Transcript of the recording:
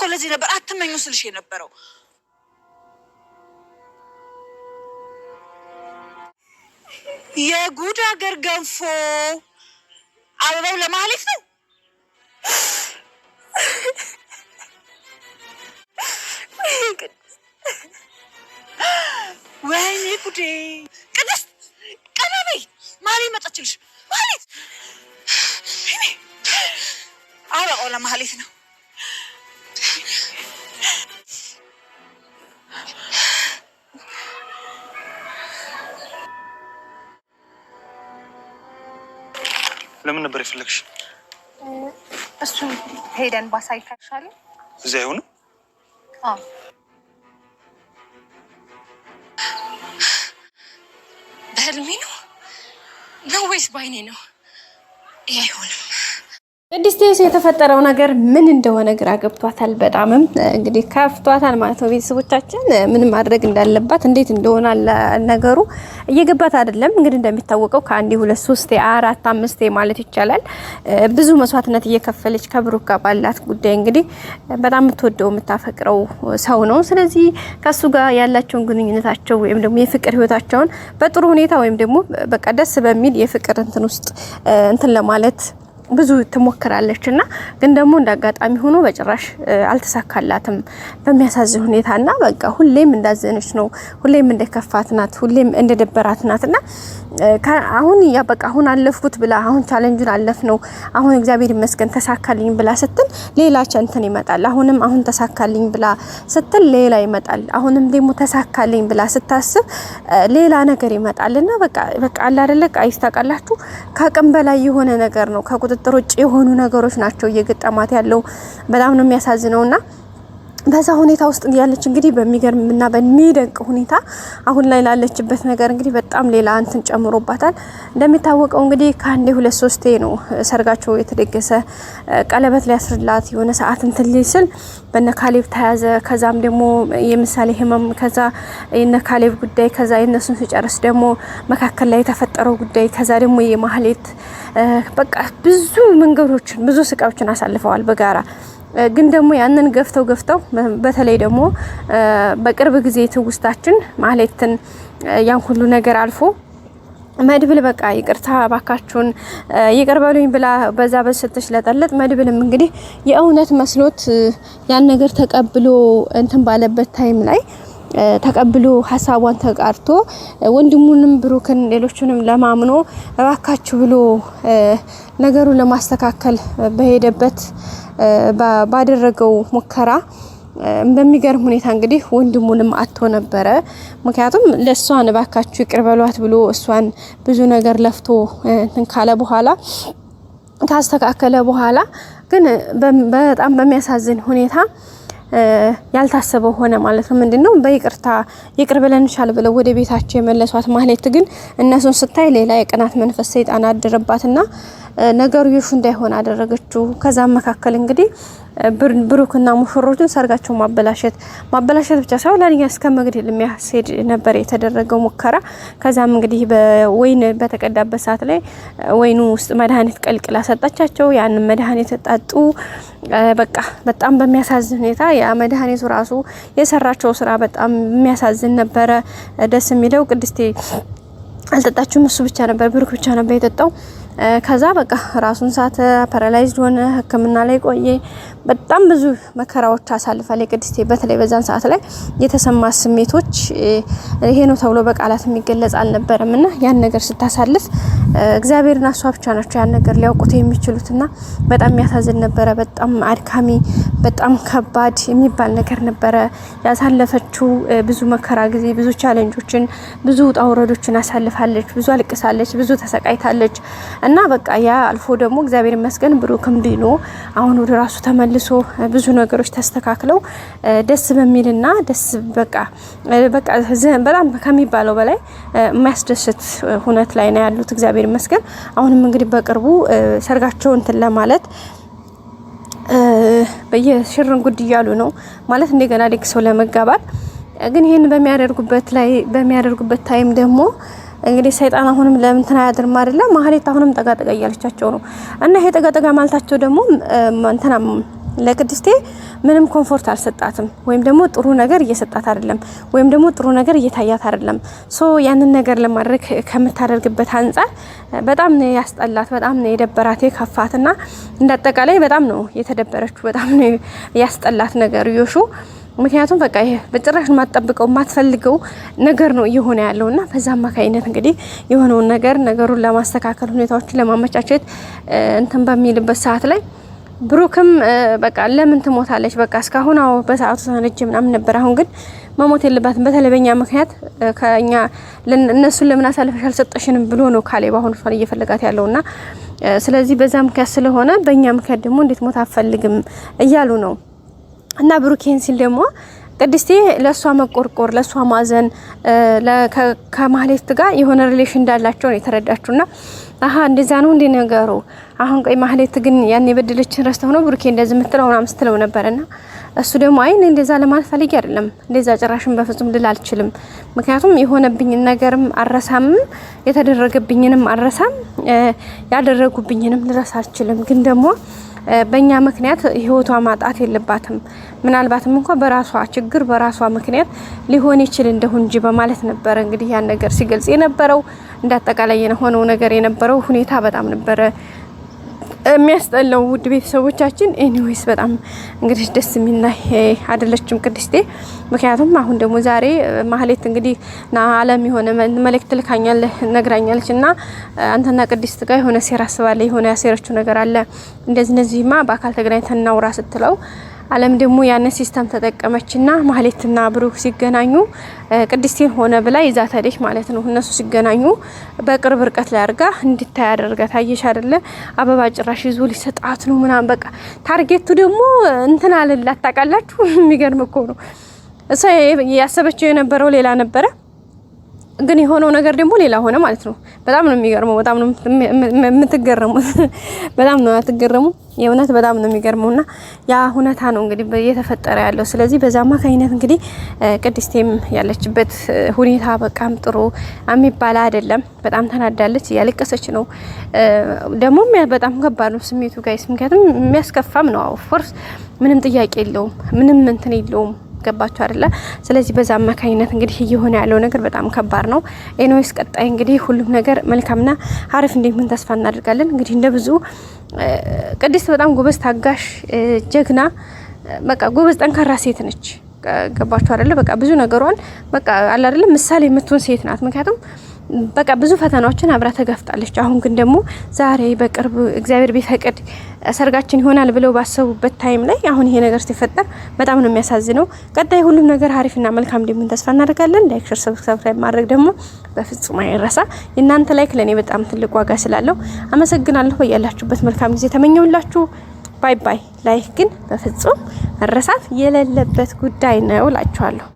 ለዚህ ነበር አትመኙ ስልሽ የነበረው። የጉድ ሀገር ገንፎ አበባው ለማህሌት ነው። ወይኔ ጉዴ! ቅድስት ቀና በይ፣ ማህሌት መጣችልሽ። ማህሌት አበባው ለማህሌት ነው። ለምን ነበር የፈለግሽ? እሱ ሄደን ባሳይታሻል። እዚያ ይሁን። አዎ በህልሜ ነው ወይስ ባይኔ ነው? ይሄ አይሆንም። ቅድስቴስ የተፈጠረው ነገር ምን እንደሆነ ግራ ገብቷታል። በጣምም እንግዲህ ከፍቷታል ማለት ነው። ቤተሰቦቻችን ምን ማድረግ እንዳለባት እንዴት እንደሆነ ነገሩ እየገባት አይደለም። እንግዲህ እንደሚታወቀው ከአንዴ 2 3 4 5 ማለት ይቻላል ብዙ መስዋዕትነት እየከፈለች ከብሩክ ጋር ባላት ጉዳይ እንግዲህ በጣም የምትወደው የምታፈቅረው ሰው ነው። ስለዚህ ከሱ ጋር ያላቸውን ግንኙነታቸው ወይም ደግሞ የፍቅር ህይወታቸውን በጥሩ ሁኔታ ወይም ደግሞ በቃ ደስ በሚል የፍቅር እንትን ውስጥ እንትን ለማለት ብዙ ትሞክራለችና ግን ደግሞ እንዳጋጣሚ ሆኖ በጭራሽ አልተሳካላትም በሚያሳዝን ሁኔታና በቃ ሁሌም እንዳዘነች ነው፣ ሁሌም እንደከፋት ናት፣ ሁሌም እንደደበራት ናትና አሁን ያ በቃ አሁን አለፍኩት ብላ አሁን ቻሌንጁን አለፍ ነው አሁን እግዚአብሔር ይመስገን ተሳካልኝ ብላ ስትል ሌላ ቻንተን ይመጣል። አሁን ተሳካልኝ ብላ ስትል ሌላ ይመጣል። አሁንም ደግሞ ተሳካልኝ ብላ ስታስብ ሌላ ነገር ይመጣልና በቃ አለ አይደለ አይስታቃላችሁ ከአቅም በላይ የሆነ ነገር ነው ከቁጥጥር ውጭ የሆኑ ነገሮች ናቸው እየገጠማት ያለው። በጣም ነው የሚያሳዝነውና በዛ ሁኔታ ውስጥ ያለች እንግዲህ በሚገርምና በሚደንቅ ሁኔታ አሁን ላይ ላለችበት ነገር እንግዲህ በጣም ሌላ እንትን ጨምሮባታል። እንደሚታወቀው እንግዲህ ከአንዴ 2 3 ነው ሰርጋቸው የተደገሰ ቀለበት ሊያስርላት የሆነ ሰዓት እንትን ሊስል በነ ካሌብ ተያዘ። ከዛም ደግሞ የምሳሌ ህመም፣ ከዛ የነ ካሌብ ጉዳይ፣ ከዛ የነሱን ሲጨርስ ደግሞ መካከል ላይ የተፈጠረው ጉዳይ፣ ከዛ ደግሞ የማህሌት በቃ ብዙ መንገዶችን ብዙ ስቃዮችን አሳልፈዋል በጋራ ግን ደግሞ ያንን ገፍተው በተለይ ደግሞ በቅርብ ጊዜ ትውስታችን ማህሌትን ያን ሁሉ ነገር አልፎ መድብል በቃ ይቅርታ ባካችሁን ይቅርበሉኝ ብላ በዛ በስተሽ ለጠለጥ መድብልም እንግዲህ የእውነት መስሎት ያን ነገር ተቀብሎ እንትን ባለበት ታይም ላይ ተቀብሎ ሐሳቧን ተቃርቶ ወንድሙንም ብሩክን ሌሎችንም ለማምኖ ባካችሁ ብሎ ነገሩን ለማስተካከል በሄደበት ባደረገው ሙከራ በሚገርም ሁኔታ እንግዲህ ወንድሙንም አጥቶ ነበረ። ምክንያቱም ለሷን ባካችሁ ይቅርበሏት ብሎ እሷን ብዙ ነገር ለፍቶ እንትን ካለ በኋላ ታስተካከለ በኋላ ግን በጣም በሚያሳዝን ሁኔታ ያልታሰበው ሆነ ማለት ነው። ምንድነው በይቅርታ ይቅር ብለንሻል ብለው ወደ ቤታቸው የመለሷት ማህሌት ግን እነሱን ስታይ ሌላ የቅናት መንፈስ ሰይጣን አደረባትና ነገሩ ይሹ እንዳይሆን አደረገችው። ከዛ መካከል እንግዲህ ብሩክና ሙሽሮቹን ሰርጋቸው ማበላሸት ብቻ ሳይሆን ለኛ እስከ መግደል የሚያስሄድ ነበር የተደረገው ሙከራ። ከዛም እንግዲህ በወይን በተቀዳበት ሰዓት ላይ ወይኑ ውስጥ መድኃኒት ቀልቅላ ሰጣቻቸው። ያን መድኃኒት ጠጡ። በቃ በጣም በሚያሳዝን ሁኔታ ያ መድኃኒቱ ራሱ የሰራቸው ስራ በጣም የሚያሳዝን ነበረ። ደስ የሚለው ቅድስቴ አልጠጣችም፣ እሱ ብቻ ነበር ብሩክ ብቻ ነበር የጠጣው። ከዛ በቃ ራሱን ሳተ፣ ፓራላይዝድ ሆነ፣ ህክምና ላይ ቆየ። በጣም ብዙ መከራዎች አሳልፋለች ቅድስቴ። በተለይ በዛን ሰዓት ላይ የተሰማ ስሜቶች ይሄ ነው ተብሎ በቃላት የሚገለጽ አልነበረምና ያን ነገር ስታሳልፍ እግዚአብሔርና እሷ ብቻ ናቸው ያን ነገር ሊያውቁት የሚችሉትና በጣም የሚያሳዝን ነበረ። በጣም አድካሚ፣ በጣም ከባድ የሚባል ነገር ነበረ ያሳለፈችው። ብዙ መከራ ጊዜ፣ ብዙ ቻሌንጆችን፣ ብዙ ውጣ ውረዶችን አሳልፋለች። ብዙ አልቅሳለች፣ ብዙ ተሰቃይታለች። እና በቃ ያ አልፎ ደግሞ እግዚአብሔር ይመስገን ብሩክም ድኖ አሁን ወደ ራሱ ተመልሶ ብዙ ነገሮች ተስተካክለው ደስ በሚልና ደስ በቃ በጣም ከሚባለው በላይ የሚያስደስት ሁኔታ ላይ ነው ያሉት። እግዚአብሔር ይመስገን። አሁንም እንግዲህ በቅርቡ ሰርጋቸው እንትን ለማለት በየሽርን ጉድ እያሉ ነው ማለት እንደገና ደግሰው ለመጋባት። ግን ይሄን በሚያደርጉበት ታይም ደግሞ እንግዲህ ሰይጣን አሁንም ለምን ተናያድርም አይደለም ማህሌት አሁንም ጠጋጠጋ እያለቻቸው ነው። እና ይሄ ጠጋጠጋ ማለታቸው ደግሞ እንትና ለቅድስቴ ምንም ኮምፎርት አልሰጣትም፣ ወይም ደግሞ ጥሩ ነገር እየሰጣት አይደለም፣ ወይም ደግሞ ጥሩ ነገር እየታያት አይደለም። ሶ ያንን ነገር ለማድረግ ከምታደርግበት አንፃር በጣም ነው ያስጠላት፣ በጣም ነው የደበራት የከፋትና እንዳጠቃላይ በጣም ነው የተደበረችው፣ በጣም ነው ያስጠላት ነገር ዮሹ። ምክንያቱም በቃ ይሄ በጭራሽ ማጠብቀው ማትፈልገው ነገር ነው እየሆነ ያለውና በዛ አማካይነት እንግዲህ የሆነውን ነገር ነገሩን ለማስተካከል ሁኔታዎችን ለማመቻቸት እንትን በሚልበት ሰዓት ላይ ብሩክም በቃ ለምን ትሞታለች በቃ እስካሁን አው በሰዓቱ ተነጀ ምናምን ነበር። አሁን ግን መሞት የለባትም በተለይ በእኛ ምክንያት ከኛ እነሱን ለምን አሳልፈሽ አልሰጠሽንም ብሎ ነው ካሌብ አሁን እሷን እየፈለጋት ያለውና ስለዚህ በዛ ምክንያት ስለሆነ በእኛ ምክንያት ደግሞ እንዴት ሞት አፈልግም እያሉ ነው። እና ብሩኬን ሲል ደግሞ ቅድስቴ ለሷ መቆርቆር ለሷ ማዘን ከማህሌት ጋር የሆነ ሪሌሽን እንዳላቸው ነው የተረዳችውና አሃ እንደዛ ነው እንዴ ነገሩ። አሁን ቆይ ማህሌት ግን ያን የበደለችን ረስተው ነው ብሩኬ እንደዚህ ምትለው ምናምን ስትለው ነበርና እሱ ደግሞ አይ እንደዛ ለማለት ፈልጌ አይደለም እንደዛ ጭራሽም በፍጹም ልል አልችልም። ምክንያቱም የሆነብኝ ነገርም አረሳም የተደረገብኝንም አረሳም ያደረጉብኝንም ልረሳ አልችልም። ግን ደግሞ በእኛ ምክንያት ህይወቷ ማጣት የለባትም። ምናልባትም እንኳን በራሷ ችግር በራሷ ምክንያት ሊሆን ይችል እንደሁ እንጂ በማለት ነበር እንግዲህ ያን ነገር ሲገልጽ የነበረው። እንዳጠቃላይ የሆነው ነገር የነበረው ሁኔታ በጣም ነበረ የሚያስጠላው። ውድ ቤተሰቦቻችን ኤኒዌይስ በጣም እንግዲህ ደስ የሚልና አይደለችም ቅድስቴ። ምክንያቱም አሁን ደግሞ ዛሬ ማህሌት እንግዲህ አለም የሆነ መልእክት ልካኛለህ ነግራኛለች እና አንተና ቅድስት ጋር የሆነ ሴራ አስባለ የሆነ ያሴረችው ነገር አለ እንደዚህማ በአካል ተገናኝተን እናውራ ስትለው አለም ደግሞ ያን ሲስተም ተጠቀመችና ማህሌትና ብሩክ ሲገናኙ ቅድስቴን ሆነ ብላ ይዛት ሄደች ማለት ነው። እነሱ ሲገናኙ በቅርብ ርቀት ላይ አድርጋ እንድታይ አደረጋት። አየሽ አይደለ አበባ ጭራሽ ይዞ ሊሰጣት ነው ምናምን በቃ ታርጌቱ ደግሞ እንትን አለላት። ታውቃላችሁ የሚገርም እኮ ነው። እሷ ያሰበችው የነበረው ሌላ ነበረ፣ ግን የሆነው ነገር ደግሞ ሌላ ሆነ ማለት ነው። በጣም ነው የሚገርመው። በጣም ነው የምትገረሙት። በጣም ነው አትገረሙ? የእውነት በጣም ነው የሚገርመውና ያ ሁኔታ ነው እንግዲህ እየተፈጠረ ያለው። ስለዚህ በዛ አማካኝነት እንግዲህ ቅድስቴም ያለችበት ሁኔታ በቃም ጥሩ የሚባል አይደለም። በጣም ተናዳለች፣ ያለቀሰች ነው። ደግሞ በጣም ከባድ ነው ስሜቱ ጋይስ፣ ምክንያቱም የሚያስከፋም ነው። ኦፍ ኮርስ ምንም ጥያቄ የለውም፣ ምንም እንትን የለውም። ገባችሁ አይደለ? ስለዚህ በዛ አማካኝነት እንግዲህ እየሆነ ያለው ነገር በጣም ከባድ ነው። ኤኖይስ ቀጣይ እንግዲህ ሁሉም ነገር መልካምና አሪፍ እንደሚሆን ተስፋ እናደርጋለን። እንግዲህ እንደብዙ ቅድስት በጣም ጎበዝ፣ ታጋሽ፣ ጀግና በቃ ጎበዝ ጠንካራ ሴት ነች። ገባችሁ አይደለ? በቃ ብዙ ነገሯን በቃ አለ አይደለ ምሳሌ የምትሆን ሴት ናት። ምክንያቱም በቃ ብዙ ፈተናዎችን አብራ ተጋፍጣለች። አሁን ግን ደግሞ ዛሬ በቅርብ እግዚአብሔር ቢፈቅድ ሰርጋችን ይሆናል ብለው ባሰቡበት ታይም ላይ አሁን ይሄ ነገር ሲፈጠር በጣም ነው የሚያሳዝነው። ቀጣይ ሁሉም ነገር አሪፍና መልካም እንደሚሆን ተስፋ እናደርጋለን። ላይክ፣ ሼር፣ ሰብስክራይብ ማድረግ ደግሞ በፍጹም አይረሳ። የእናንተ ላይክ ለኔ በጣም ትልቅ ዋጋ ስላለው አመሰግናለሁ። ያላችሁበት መልካም ጊዜ ተመኘውላችሁ። ባይ ባይ። ላይክ ግን በፍጹም መረሳት የሌለበት ጉዳይ ነው እላችኋለሁ።